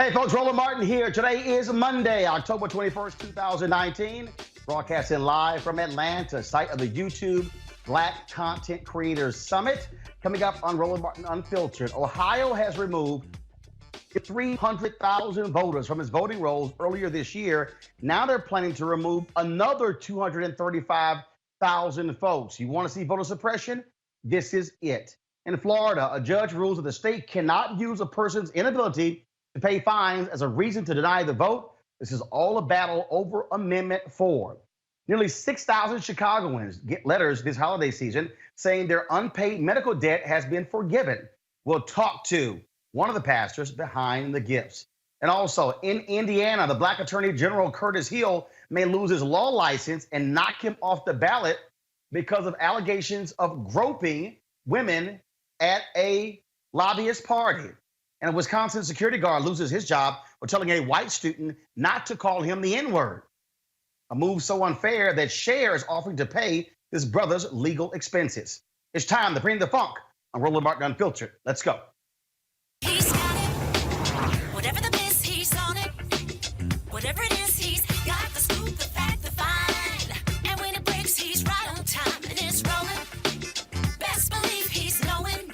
Hey folks, Roland Martin here. Today is Monday, October 21st, 2019. Broadcasting live from Atlanta, site of the YouTube Black Content Creators Summit. Coming up on Roland Martin Unfiltered, Ohio has removed 300,000 voters from its voting rolls earlier this year. Now they're planning to remove another 235,000 folks. You want to see voter suppression? This is it. In Florida, a judge rules that the state cannot use a person's inability to pay fines as a reason to deny the vote. This is all a battle over Amendment 4. Nearly 6,000 Chicagoans get letters this holiday season saying their unpaid medical debt has been forgiven. We'll talk to one of the pastors behind the gifts. And also in Indiana, the Black Attorney General Curtis Hill may lose his law license and knock him off the ballot because of allegations of groping women at a lobbyist party. And a Wisconsin security guard loses his job for telling a white student not to call him the N-word. A move so unfair that Cher is offering to pay his brother's legal expenses. It's time to bring the funk on Roland Martin Unfiltered. Let's go. He's got it. Whatever the miss, he's on it. Whatever it is, he's got the scoop, the fact, the find. And when it breaks, he's right on time. And it's rolling. Best believe he's knowing.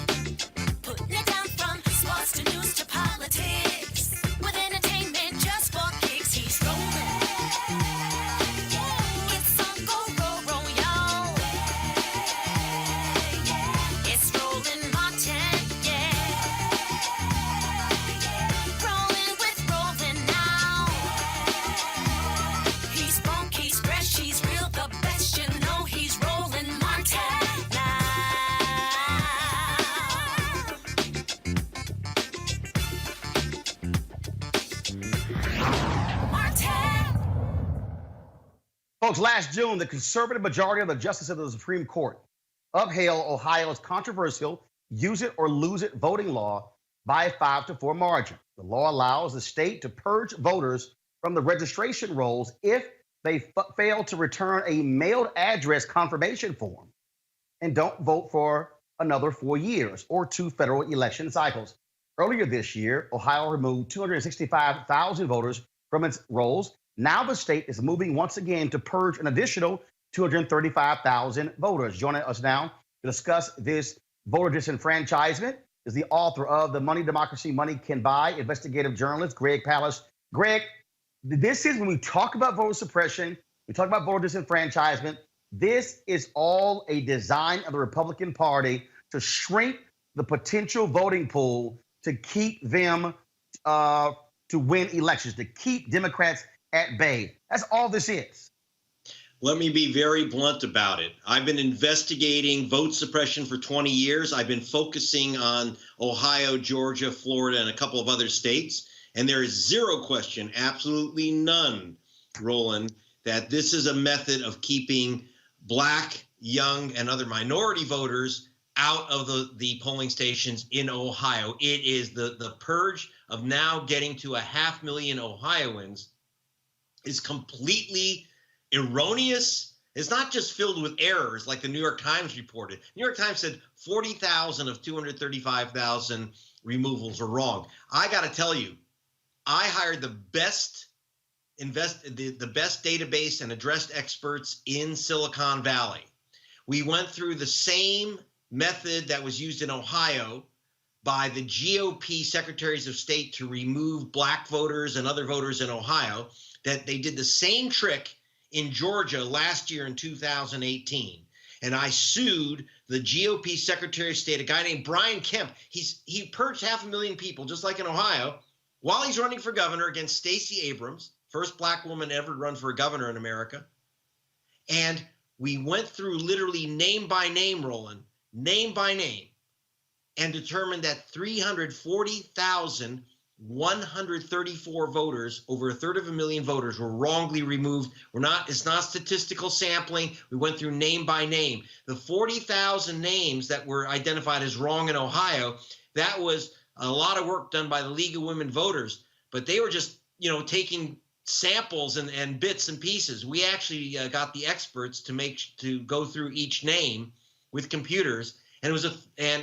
Putting it down from sports to news to politics. With entertainment just for kicks, he's rolling. It's on go, y'all. It's Roland Martin, yeah. Rolling with Roland now. He's funk, he's fresh, he's real, the best, you know he's Roland Martin now. Martin. Folks, last June, the conservative majority of the justices of the Supreme Court upheld Ohio's controversial use it or lose it voting law by a 5-4 margin. The law allows the state to purge voters from the registration rolls if they fail to return a mailed address confirmation form and don't vote for another 4 years or 2 federal election cycles. Earlier this year, Ohio removed 265,000 voters from its rolls. Now the state is moving once again to purge an additional 235,000 voters. Joining us now to discuss this voter disenfranchisement is the author of The Money Democracy Money Can Buy, investigative journalist Greg Palast. Greg, this is when we talk about voter suppression, we talk about voter disenfranchisement. This is all a design of the Republican Party to shrink the potential voting pool to keep them to win elections, to keep Democrats at bay. That's all this is. Let me be very blunt about it. I've been investigating vote suppression for 20 years. I've been focusing on Ohio, Georgia, Florida, and a couple of other states. And there is zero question, absolutely none, Roland, that this is a method of keeping Black, young, and other minority voters out of the polling stations in Ohio. It is the purge of now getting to 500,000 Ohioans is completely erroneous. It's not just filled with errors like the New York Times reported. New York Times said 40,000 of 235,000 removals are wrong. I got to tell you, I hired the best database and address experts in Silicon Valley. We went through the same method that was used in Ohio by the GOP secretaries of state to remove Black voters and other voters in Ohio, that they did the same trick in Georgia last year in 2018. And I sued the GOP Secretary of State, a guy named Brian Kemp. He purged 500,000 people, just like in Ohio, while he's running for governor against Stacey Abrams, first Black woman ever to run for a governor in America. And we went through literally name by name, Roland, name by name, and determined that 340,134 voters, over 1/3 voters, were wrongly removed. It's not statistical sampling. We went through name by name. The 40,000 names that were identified as wrong in Ohio, that was a lot of work done by the League of Women Voters, but they were just, taking samples and bits and pieces. We actually got the experts to go through each name with computers. And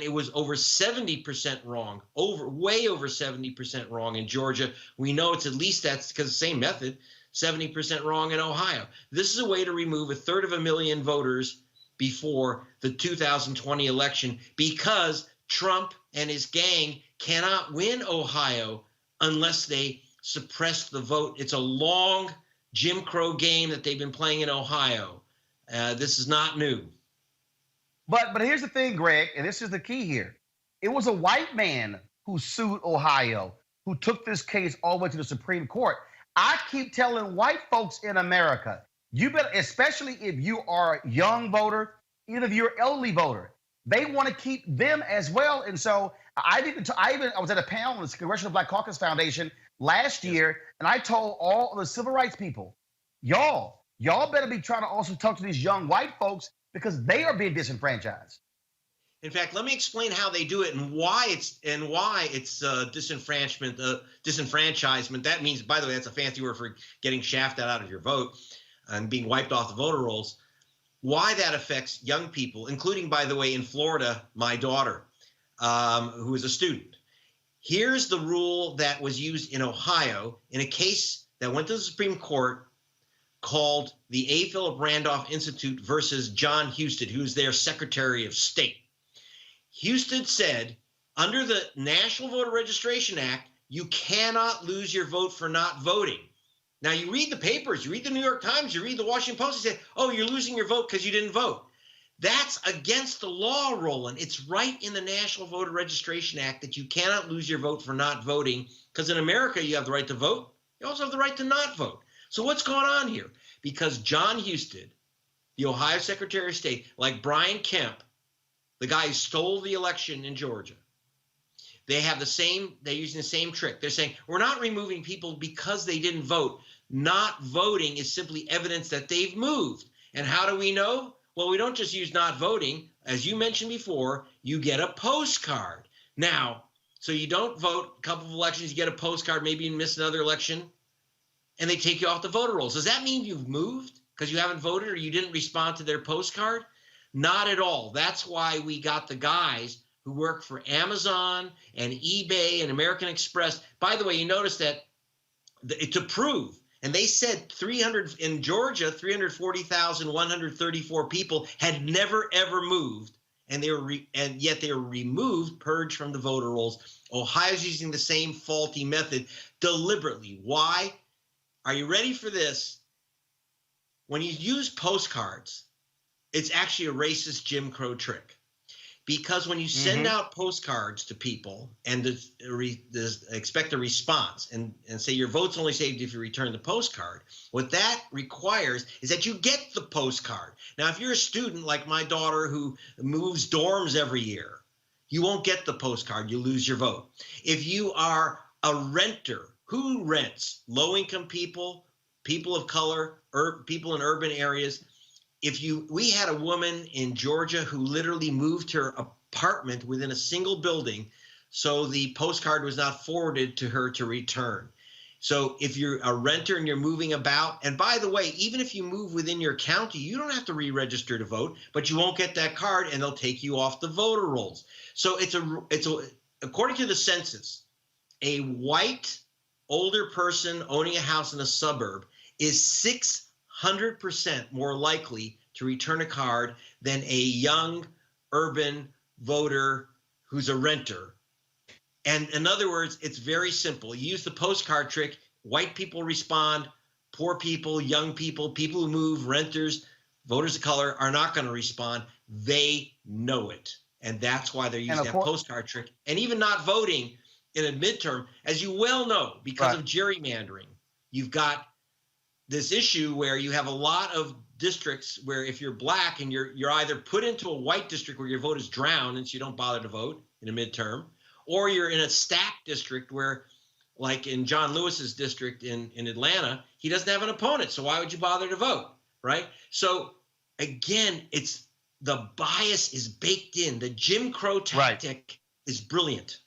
it was over 70% wrong, way over 70% wrong in Georgia. We know it's at least that's because the same method, 70% wrong in Ohio. This is a way to remove 1/3 voters before the 2020 election, because Trump and his gang cannot win Ohio unless they suppress the vote. It's a long Jim Crow game that they've been playing in Ohio. This is not new. But here's the thing, Greg, and this is the key here. It was a white man who sued Ohio, who took this case all the way to the Supreme Court. I keep telling white folks in America, you better, especially if you are a young voter, even if you're an elderly voter, they want to keep them as well. And so I was at a panel in the Congressional Black Caucus Foundation last year, and I told all of the civil rights people, y'all better be trying to also talk to these young white folks because they are being disenfranchised. In fact, let me explain how they do it and why it's disenfranchisement. That means, by the way, that's a fancy word for getting shafted out of your vote and being wiped off the voter rolls. Why that affects young people, including, by the way, in Florida, my daughter, who is a student. Here's the rule that was used in Ohio in a case that went to the Supreme Court called the A. Philip Randolph Institute versus John Husted, who's their Secretary of State. Husted said, under the National Voter Registration Act, you cannot lose your vote for not voting. Now, you read the papers, you read the New York Times, you read the Washington Post, you say, oh, you're losing your vote because you didn't vote. That's against the law, Roland. It's right in the National Voter Registration Act that you cannot lose your vote for not voting, because in America, you have the right to vote. You also have the right to not vote. So what's going on here? Because John Husted, the Ohio Secretary of State, like Brian Kemp, the guy who stole the election in Georgia, they're using the same trick. They're saying, we're not removing people because they didn't vote. Not voting is simply evidence that they've moved. And how do we know? Well, we don't just use not voting. As you mentioned before, you get a postcard. Now, so you don't vote a couple of elections, you get a postcard, maybe you miss another election, and they take you off the voter rolls. Does that mean you've moved because you haven't voted or you didn't respond to their postcard? Not at all. That's why we got the guys who work for Amazon and eBay and American Express. By the way, you notice that to prove, and they said 300 in Georgia, 340,134 people had never ever moved, and yet they were removed, purged from the voter rolls. Ohio's using the same faulty method deliberately. Why? Are you ready for this? When you use postcards, it's actually a racist Jim Crow trick. Because when you send out postcards to people and expect a response and say your vote's only saved if you return the postcard, what that requires is that you get the postcard. Now, if you're a student like my daughter who moves dorms every year, you won't get the postcard. You lose your vote. If you are a renter, who rents? Low-income people, people of color, people in urban areas. We had a woman in Georgia who literally moved her apartment within a single building, so the postcard was not forwarded to her to return. So if you're a renter and you're moving about, and by the way, even if you move within your county, you don't have to re-register to vote, but you won't get that card and they'll take you off the voter rolls. So according to the census, a white older person owning a house in a suburb is 600% more likely to return a card than a young urban voter who's a renter. And in other words, it's very simple. You use the postcard trick. White people respond. Poor people, young people, people who move, renters, voters of color are not going to respond. They know it. And that's why they're using that postcard trick. And even not voting in a midterm, as you well know, because of gerrymandering, you've got this issue where you have a lot of districts where if you're black and you're either put into a white district where your vote is drowned and so you don't bother to vote in a midterm, or you're in a stacked district where, like in John Lewis's district in Atlanta, he doesn't have an opponent. So why would you bother to vote, right? So again, the bias is baked in. The Jim Crow tactic is brilliant.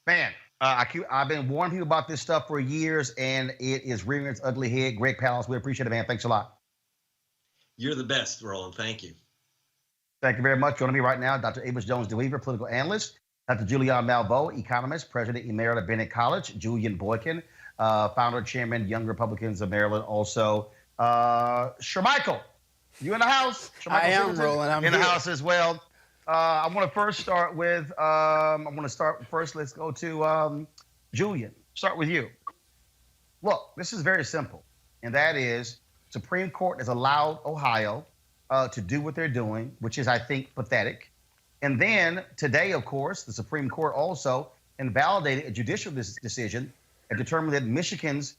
Man, I've been warning people about this stuff for years, and it is rearing its ugly head. Greg Palast, we appreciate it, man. Thanks a lot. You're the best, Roland. Thank you. Thank you very much. Joining me right now, Dr. Amos Jones-DeWeaver, political analyst, Dr. Julian Malveaux, economist, president emerita of Bennett College, Julian Boykin, founder, chairman, Young Republicans of Maryland, also. Shermichael, you in the house? I am, Roland. I'm in the house as well. I want to first start with, let's go to Julian. Start with you. Look, this is very simple, and that is Supreme Court has allowed Ohio to do what they're doing, which is, I think, pathetic. And then today, of course, the Supreme Court also invalidated a judicial decision and determined that Michigan's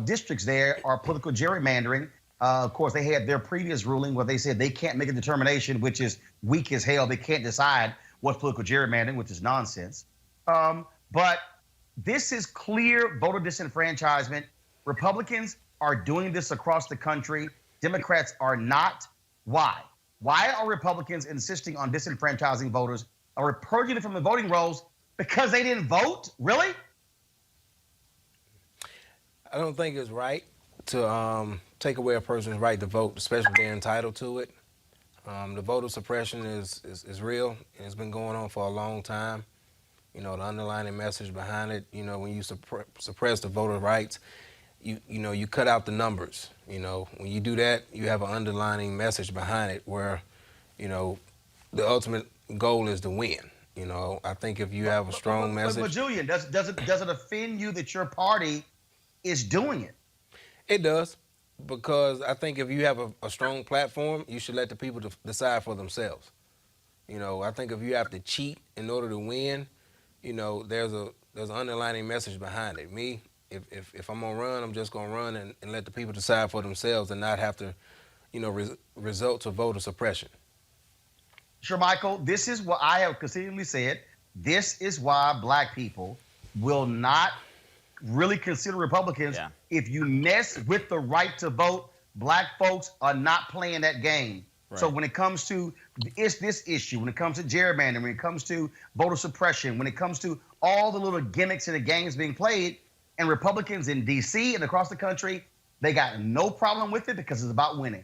districts there are political gerrymandering. Of course, they had their previous ruling where they said they can't make a determination, which is weak as hell. They can't decide what's political gerrymandering, which is nonsense. But this is clear voter disenfranchisement. Republicans are doing this across the country. Democrats are not. Why? Why are Republicans insisting on disenfranchising voters or purging them from the voting rolls? Because they didn't vote? Really? I don't think it's right to take away a person's right to vote, especially if they're entitled to it. The voter suppression is real. It's been going on for a long time. You know, the underlying message behind it, you know, when you suppress the voter rights, you know, you cut out the numbers. You know, when you do that, you have an underlining message behind it where, you know, the ultimate goal is to win. You know, I think if you have a strong message. But Julian, does it offend you that your party is doing it? It does, because I think if you have a strong platform, you should let the people decide for themselves. You know, I think if you have to cheat in order to win, you know, there's an underlying message behind it. Me, if I'm gonna run, I'm just gonna run and let the people decide for themselves and not have to, you know, result to voter suppression. Sure, Michael, this is what I have consistently said. This is why black people will not really consider Republicans. Yeah. If you mess with the right to vote, black folks are not playing that game. Right. So when it comes to this issue, when it comes to gerrymandering, when it comes to voter suppression, when it comes to all the little gimmicks and the games being played, and Republicans in D.C. and across the country, they got no problem with it because it's about winning.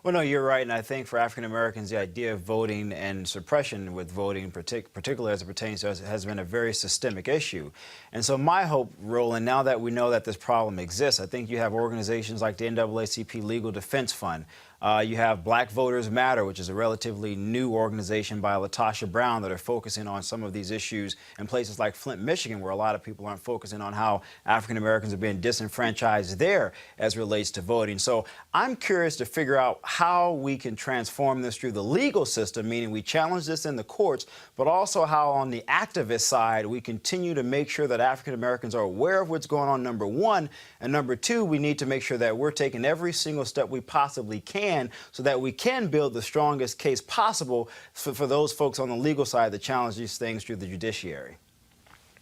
Well, no, you're right. And I think for African Americans, the idea of voting and suppression with voting, particularly as it pertains to us, has been a very systemic issue. And so my hope, Roland, now that we know that this problem exists, I think you have organizations like the NAACP Legal Defense Fund. You have Black Voters Matter, which is a relatively new organization by LaTosha Brown that are focusing on some of these issues in places like Flint, Michigan, where a lot of people aren't focusing on how African Americans are being disenfranchised there as relates to voting. So I'm curious to figure out how we can transform this through the legal system, meaning we challenge this in the courts, but also how on the activist side we continue to make sure that African Americans are aware of what's going on, number one, and number two, we need to make sure that we're taking every single step we possibly can so that we can build the strongest case possible for those folks on the legal side that challenge these things through the judiciary.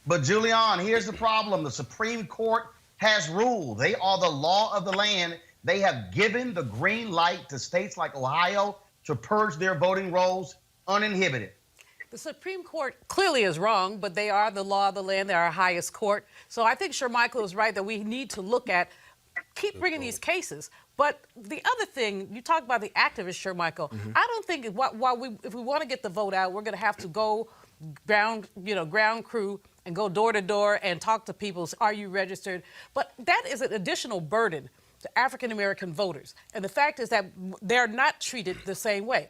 But Julian, here's the problem. The Supreme Court has ruled. They are the law of the land. They have given the green light to states like Ohio to purge their voting rolls uninhibited. The Supreme Court clearly is wrong, but they are the law of the land. They're our highest court. So I think Michael is right that we need to look at, keep bringing these cases. But the other thing, you talk about the activists, Michael. I don't think if we want to get the vote out, we're going to have to go ground crew and go door to door and talk to people. Are you registered? But that is an additional burden to African American voters. And the fact is that they're not treated the same way.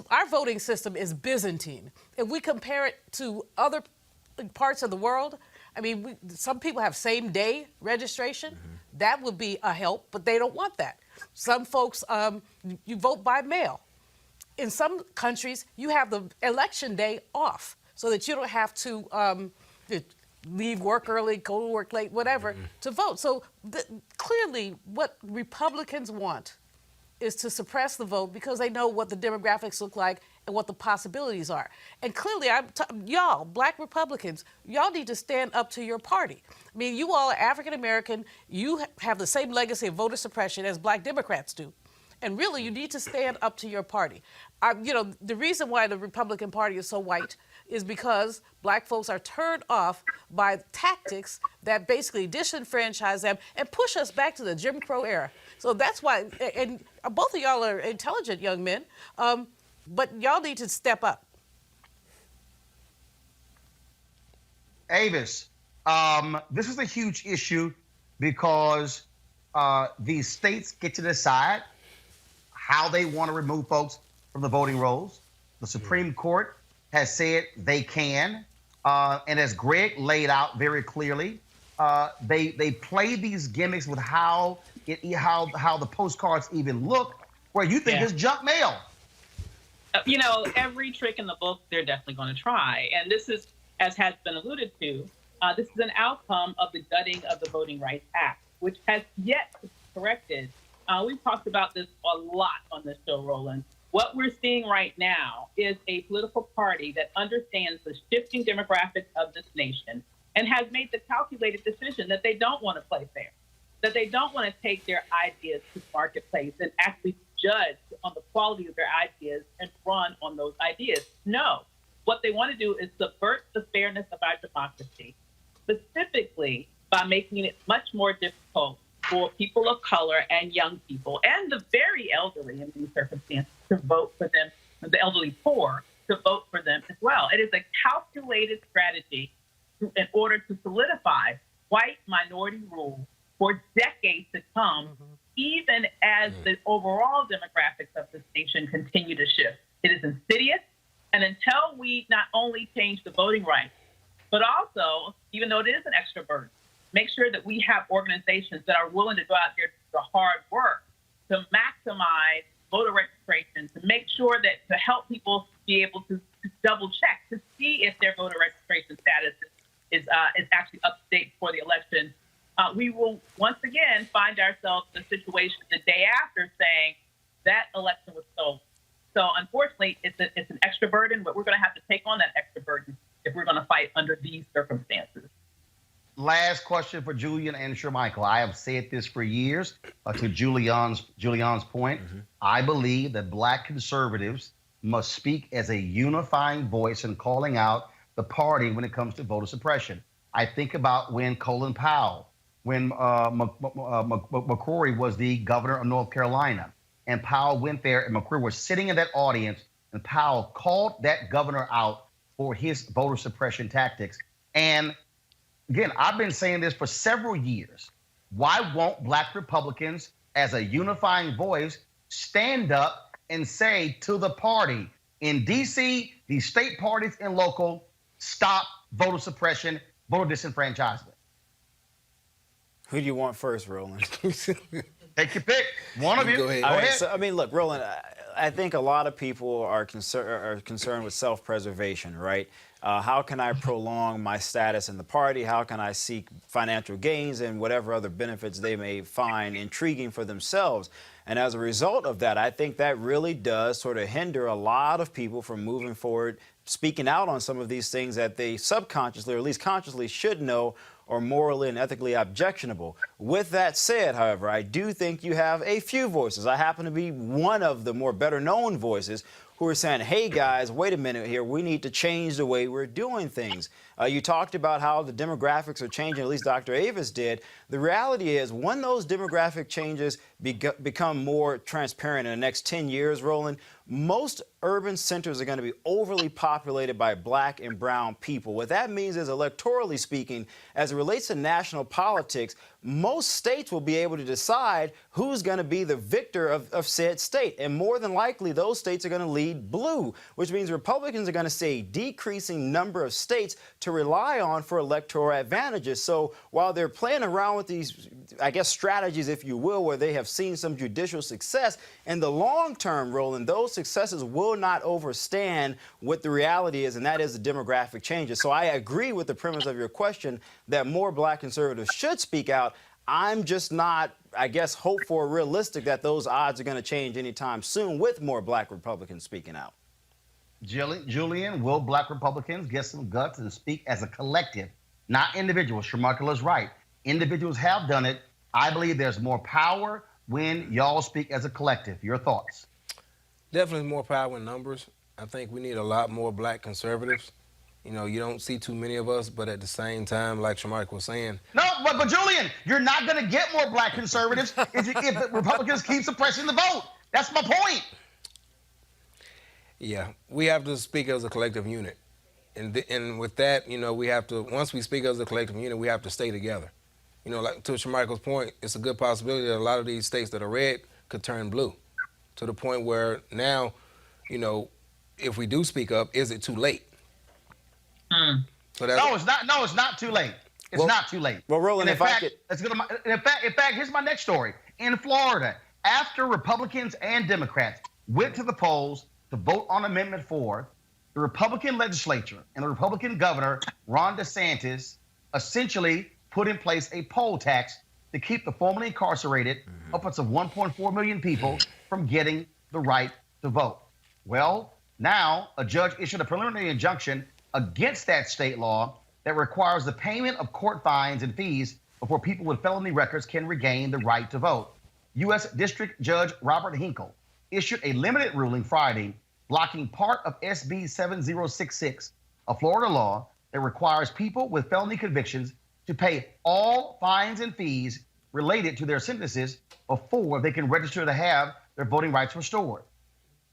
Our voting system is Byzantine. If we compare it to other parts of the world, I mean, some people have same-day registration. That would be a help, but they don't want that. Some folks, you vote by mail. In some countries, you have the election day off so that you don't have to leave work early, go to work late, whatever, to vote. So clearly what Republicans want is to suppress the vote because they know what the demographics look like and what the possibilities are. And clearly, y'all, black Republicans, y'all need to stand up to your party. I mean, you all are African American. You have the same legacy of voter suppression as black Democrats do. And really, you need to stand up to your party. The reason why the Republican Party is so white is because black folks are turned off by tactics that basically disenfranchise them and push us back to the Jim Crow era. So that's why, and both of y'all are intelligent young men, but y'all need to step up. Avis, this is a huge issue because these states get to decide how they want to remove folks from the voting rolls. The Supreme Court has said they can, and as Greg laid out very clearly, they play these gimmicks with how the postcards even look, where you think it's junk mail. Every trick in the book, they're definitely going to try. And this is, as has been alluded to, this is an outcome of the gutting of the Voting Rights Act, which has yet to be corrected. We've talked about this a lot on this show, Roland. What we're seeing right now is a political party that understands the shifting demographics of this nation, and has made the calculated decision that they don't want to play fair, that they don't want to take their ideas to the marketplace and actually judge on the quality of their ideas and run on those ideas. No, what they want to do is subvert the fairness of our democracy, specifically by making it much more difficult for people of color and young people and the very elderly in these circumstances to vote for them, the elderly poor to vote for them as well. It is a calculated strategy in order to solidify white minority rule for decades to come, even as the overall demographics of this nation continue to shift. It is insidious, and until we not only change the voting rights, but also, even though it is an extra burden, make sure that we have organizations that are willing to go out there to do the hard work to maximize voter registration, to make sure that to help people be able to double check to see if their voter registration status is actually up to date for the election. We will once again find ourselves in a situation the day after saying that election was stolen. So unfortunately, it's an extra burden, but we're going to have to take on that extra burden if we're going to fight under these circumstances. Last question for Julian and Shermichael. I have said this for years. To Julian's point, I believe that Black conservatives must speak as a unifying voice in calling out the party when it comes to voter suppression. I think about when Colin Powell, when McCrory was the governor of North Carolina, and Powell went there, and McCrory was sitting in that audience, and Powell called that governor out for his voter suppression tactics. And again, I've been saying this for several years. Why won't Black Republicans, as a unifying voice, stand up and say to the party in D.C., these state parties and local, stop voter suppression, voter disenfranchisement? Who do you want first, Roland? Take your pick. One of you. Go ahead. Go ahead. So, I mean, look, Roland, I think a lot of people are concerned with self-preservation, right? How can I prolong my status in the party? How can I seek financial gains and whatever other benefits they may find intriguing for themselves? And as a result of that, I think that really does sort of hinder a lot of people from moving forward, speaking out on some of these things that they subconsciously or at least consciously should know are morally and ethically objectionable. With that said, however, I do think you have a few voices. I happen to be one of the more better known voices who are saying, hey guys, wait a minute here, we need to change the way we're doing things. You talked about how the demographics are changing, at least Dr. Avis did. The reality is when those demographic changes become more transparent in the next 10 years, Roland, most urban centers are going to be overly populated by Black and brown people. What that means is, electorally speaking, as it relates to national politics, most states will be able to decide who's going to be the victor of said state. And more than likely, those states are going to lead blue, which means Republicans are going to see a decreasing number of states to rely on for electoral advantages. So while they're playing around with these, I guess, strategies, if you will, where they have seen some judicial success, in the long term, Roland, those successes will not overstand what the reality is, and that is the demographic changes. So I agree with the premise of your question that more Black conservatives should speak out. I'm just not, I guess, hopeful or realistic that those odds are going to change anytime soon with more Black Republicans speaking out. Julian, will Black Republicans get some guts and speak as a collective, not individuals? Shermichael is right. Individuals have done it. I believe there's more power when y'all speak as a collective. Your thoughts? Definitely more power in numbers. I think we need a lot more Black conservatives. You know, you don't see too many of us, but at the same time, like Shermichael was saying. No, but Julian, you're not going to get more Black conservatives if the Republicans keep suppressing the vote. That's my point. Yeah, we have to speak as a collective unit. And with that, you know, we have to, once we speak as a collective unit, we have to stay together. You know, like to Shermichael's point, it's a good possibility that a lot of these states that are red could turn blue, to the point where now, you know, if we do speak up, is it too late? So No, it's not. No, it's not too late. It's not too late. Well, Roland, in fact, here's my next story. In Florida, after Republicans and Democrats went to the polls to vote on Amendment 4, the Republican legislature and the Republican governor, Ron DeSantis, essentially put in place a poll tax to keep the formerly incarcerated upwards of 1.4 million people from getting the right to vote. Well, now a judge issued a preliminary injunction against that state law, that requires the payment of court fines and fees before people with felony records can regain the right to vote. U.S. District Judge Robert Hinkle issued a limited ruling Friday blocking part of SB 7066, a Florida law that requires people with felony convictions to pay all fines and fees related to their sentences before they can register to have their voting rights restored.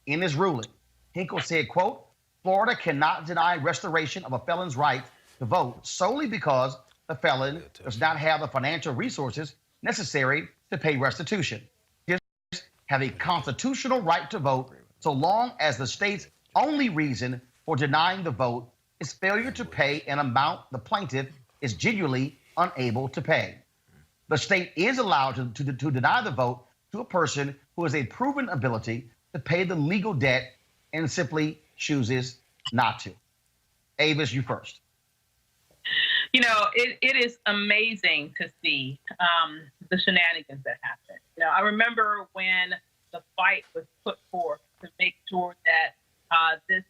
In his ruling, Hinkle said, quote, Florida cannot deny restoration of a felon's right to vote solely because the felon does not have the financial resources necessary to pay restitution. Citizens have a constitutional right to vote so long as the state's only reason for denying the vote is failure to pay an amount the plaintiff is genuinely unable to pay. The state is allowed to deny the vote to a person who has a proven ability to pay the legal debt and simply chooses not to. Avis, you first. You know, it is amazing to see the shenanigans that happen. You know, I remember when the fight was put forth to make sure that this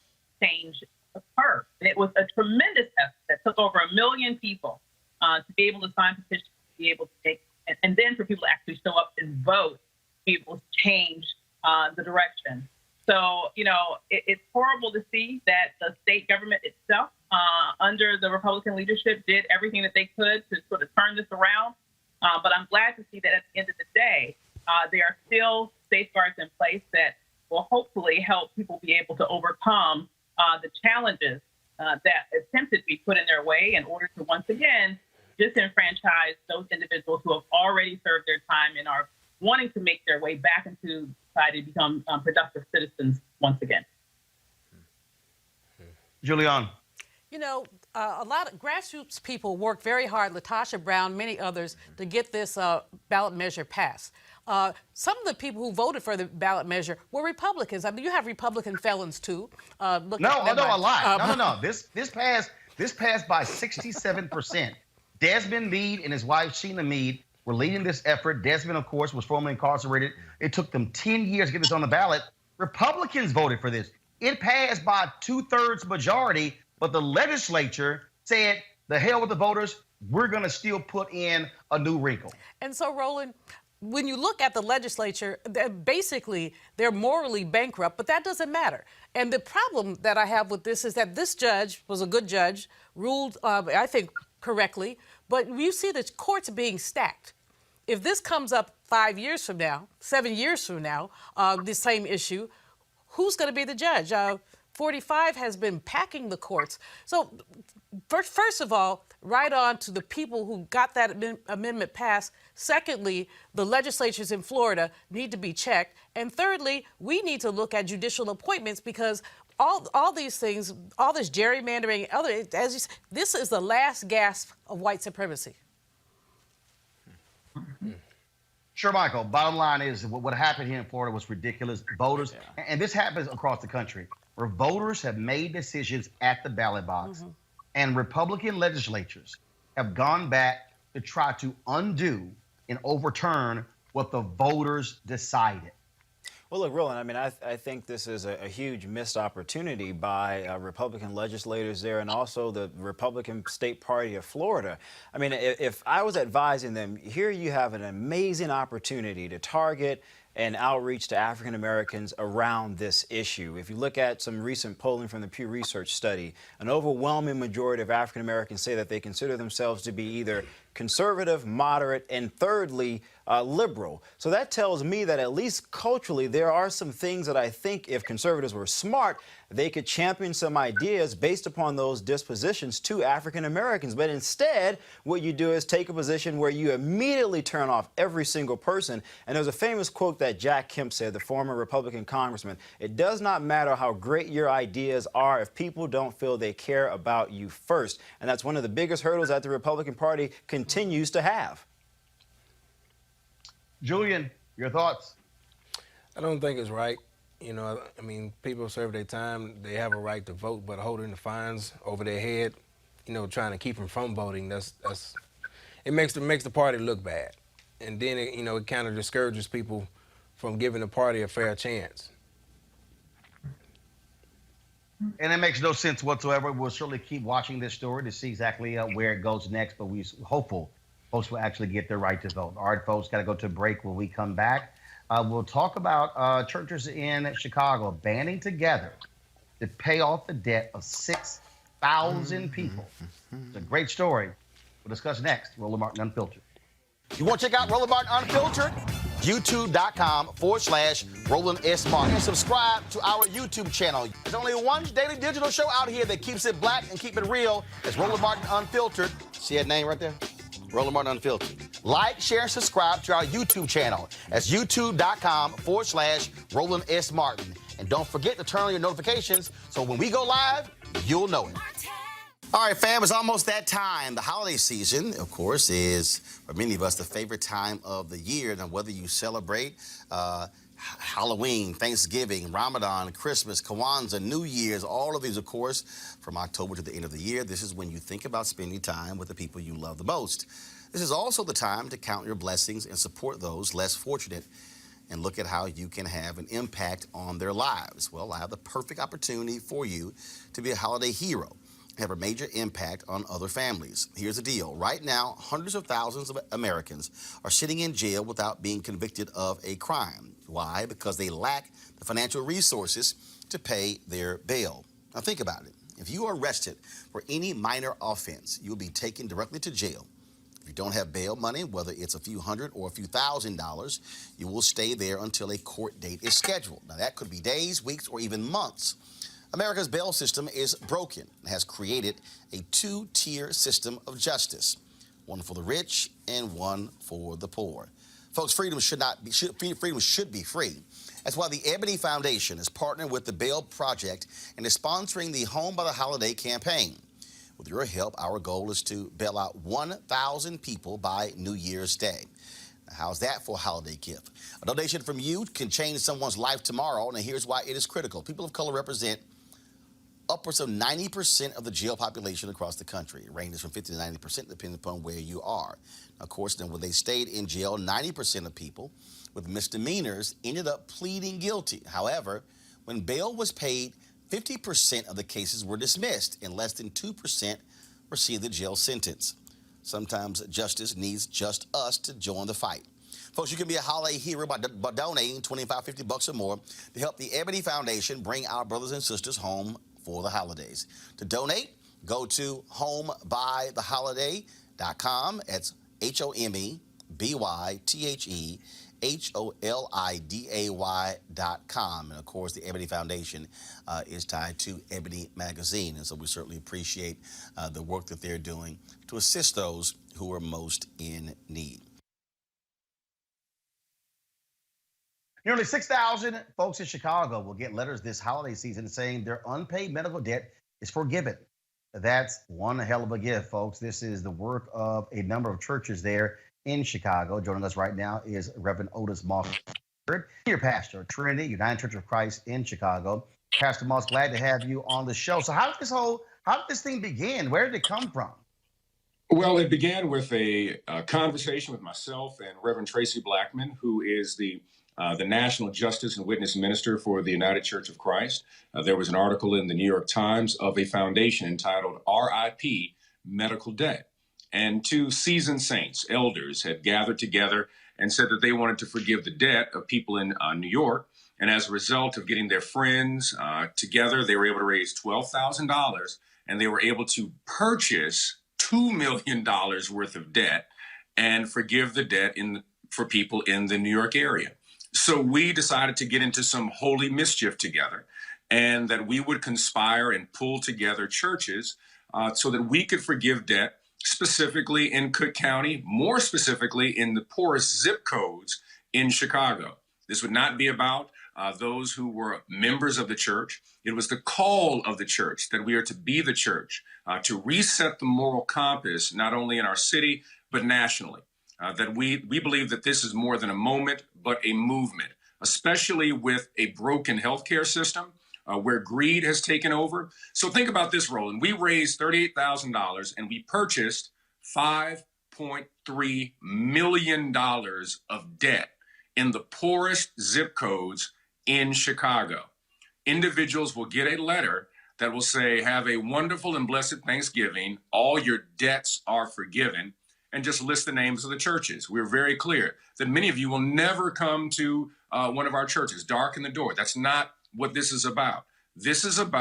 change occurred. It was a tremendous effort that took over 1 million people to be able to sign petitions, to be able to take, and then for people to actually show up and vote, to be able to change the direction. So, you know, it's horrible to see that the state government itself, under the Republican leadership, did everything that they could to sort of turn this around. But I'm glad to see that at the end of the day, there are still safeguards in place that will hopefully help people be able to overcome the challenges that attempted to be put in their way in order to once again disenfranchise those individuals who have already served their time and are wanting to make their way back into society, become productive citizens once again. Julian. You know, a lot of grassroots people worked very hard, Latasha Brown, many others, to get this ballot measure passed. Some of the people who voted for the ballot measure were Republicans. I mean, you have Republican felons too. I lied. No. This passed by 67%. Desmond Meade and his wife Sheena Meade were leading this effort. Desmond, of course, was formerly incarcerated. It took them 10 years to get this on the ballot. Republicans voted for this. It passed by 2/3 majority, but the legislature said, the hell with the voters, we're going to still put in a new wrinkle. And so, Roland, when you look at the legislature, basically they're morally bankrupt, but that doesn't matter. And the problem that I have with this is that this judge was a good judge, ruled, I think, correctly, but you see the courts being stacked. If this comes up 5 years from now, 7 years from now, the same issue, who's going to be the judge? 45 has been packing the courts. So first of all, right on to the people who got that amendment passed. Secondly, the legislatures in Florida need to be checked. And thirdly, we need to look at judicial appointments because all these things, all this gerrymandering, this is the last gasp of white supremacy. Sure, Michael. Bottom line is what happened here in Florida was ridiculous. Voters, and this happens across the country, where voters have made decisions at the ballot box, and Republican legislatures have gone back to try to undo and overturn what the voters decided. Well, look, Roland, I mean, I think this is a huge missed opportunity by Republican legislators there and also the Republican State Party of Florida. I mean, if I was advising them, here you have an amazing opportunity to target and outreach to African Americans around this issue. If you look at some recent polling from the Pew Research study, an overwhelming majority of African Americans say that they consider themselves to be either conservative, moderate, and thirdly, liberal. So that tells me that at least culturally, there are some things that I think if conservatives were smart, they could champion some ideas based upon those dispositions to African Americans. But instead, what you do is take a position where you immediately turn off every single person. And there's a famous quote that Jack Kemp said, the former Republican congressman, "It does not matter how great your ideas are if people don't feel they care about you first." And that's one of the biggest hurdles that the Republican Party continues to have. Julian, your thoughts? I don't think it's right. You know, I mean, people serve their time. They have a right to vote, but holding the fines over their head, you know, trying to keep them from voting, it makes the party look bad. And then, it kind of discourages people from giving the party a fair chance. And it makes no sense whatsoever. We'll certainly keep watching this story to see exactly where it goes next, but we're hopeful folks will actually get their right to vote. All right, folks, got to go to a break. When we come back, we'll talk about churches in Chicago banding together to pay off the debt of 6,000 people. It's a great story. We'll discuss next. Roland Martin Unfiltered. You want to check out Roland Martin Unfiltered? YouTube.com/Roland S. Martin. And subscribe to our YouTube channel. There's only one daily digital show out here that keeps it black and keep it real. It's Roland Martin Unfiltered. See that name right there? Roland Martin Unfiltered. Like, share, and subscribe to our YouTube channel. That's YouTube.com/Roland S. Martin. And don't forget to turn on your notifications so when we go live, you'll know it. All right, fam, it's almost that time. The holiday season, of course, is, for many of us, the favorite time of the year. Now, whether you celebrate Halloween, Thanksgiving, Ramadan, Christmas, Kwanzaa, New Year's, all of these, of course, from October to the end of the year, this is when you think about spending time with the people you love the most. This is also the time to count your blessings and support those less fortunate and look at how you can have an impact on their lives. Well, I have the perfect opportunity for you to be a holiday hero. Have a major impact on other families. Here's the deal. Right now, hundreds of thousands of Americans are sitting in jail without being convicted of a crime. Why? Because they lack the financial resources to pay their bail. Now think about it. If you are arrested for any minor offense, you'll be taken directly to jail. If you don't have bail money, whether it's a few hundred or a few $1,000s, you will stay there until a court date is scheduled. Now that could be days, weeks, or even months. America's bail system is broken and has created a two-tier system of justice, one for the rich and one for the poor. Folks, freedom should be free. That's why the Ebony Foundation is partnering with the Bail Project and is sponsoring the Home by the Holiday campaign. With your help, our goal is to bail out 1,000 people by New Year's Day. Now, how's that for a holiday gift? A donation from you can change someone's life tomorrow, and here's why it is critical. People of color represent upwards of 90% of the jail population across the country. It ranges from 50 to 90% depending upon where you are. Of course, then when they stayed in jail, 90% of people with misdemeanors ended up pleading guilty. However, when bail was paid, 50% of the cases were dismissed and less than 2% received the jail sentence. Sometimes justice needs just us to join the fight. Folks, you can be a holiday hero by donating $25, $50 or more to help the Ebony Foundation bring our brothers and sisters home for the holidays. To donate, go to homebytheholiday.com. That's HOMEBYTHEHOLIDAY.com. And of course, the Ebony Foundation is tied to Ebony Magazine. And so we certainly appreciate the work that they're doing to assist those who are most in need. Nearly 6,000 folks in Chicago will get letters this holiday season saying their unpaid medical debt is forgiven. That's one hell of a gift, folks. This is the work of a number of churches there in Chicago. Joining us right now is Reverend Otis Moss, senior pastor, Trinity United Church of Christ in Chicago. Pastor Moss, glad to have you on the show. So how did this thing begin? Where did it come from? Well, it began with a conversation with myself and Reverend Tracy Blackman, who is the National Justice and Witness Minister for the United Church of Christ. There was an article in the New York Times of a foundation entitled RIP Medical Debt. And two seasoned saints, elders, had gathered together and said that they wanted to forgive the debt of people in New York. And as a result of getting their friends together, they were able to raise $12,000, and they were able to purchase $2 million worth of debt and forgive the debt for people in the New York area. So we decided to get into some holy mischief together, and that we would conspire and pull together churches so that we could forgive debt, specifically in Cook County, more specifically in the poorest zip codes in Chicago. This would not be about those who were members of the church. It was the call of the church that we are to be the church, to reset the moral compass, not only in our city, but nationally. That we believe that this is more than a moment, but a movement, especially with a broken healthcare system where greed has taken over. So think about this, Roland. We raised $38,000 and we purchased $5.3 million of debt in the poorest zip codes in Chicago. Individuals will get a letter that will say, have a wonderful and blessed Thanksgiving. All your debts are forgiven, and just list the names of the churches. We're very clear that many of you will never come to one of our churches, darken the door. That's not what this is about. This is about